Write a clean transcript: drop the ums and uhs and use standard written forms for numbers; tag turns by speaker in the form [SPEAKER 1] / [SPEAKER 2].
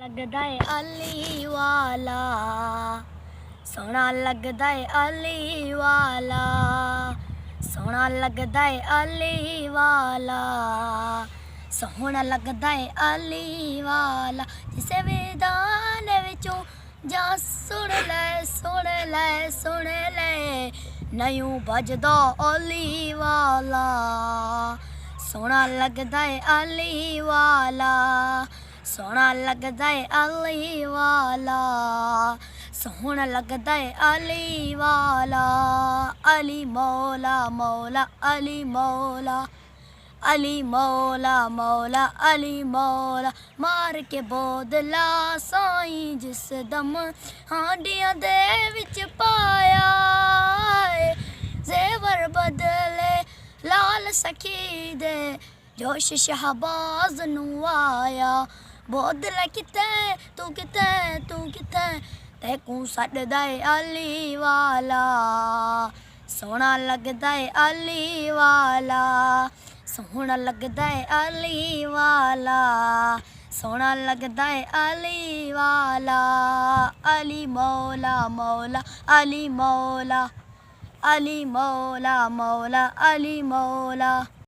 [SPEAKER 1] लगदा है अली वाला, सोहना लगदा है अली वाला, सोहना लगदा है अली वाला, सोहना लगदा है अली वाला। जिसे विधान विचों जा सुन ले सुन ले सुन ले, नयूं बजदा अली वाला, सोहना लगदा है अली वाला, सोहना लगदा है अली वाला, सोहना लगदा है अली वाला। अली मौला मौला अली मौला, अली मौला मौला अली मौला। मार के बोदला साईं जिस दम हांडियां दे विच पाया, जेवर बदले लाल सखी दे जोश शहबाज नू आया। बोदला किते तू किते तू किते, तेकू सड़दा है अली वाला, सोहना लगदा है अली वाला, सोहना लगदा है अली वाला, सोहना लगदा है अली वाला। अली मौला मौला अली मौला, अली मौला मौला अली मौला।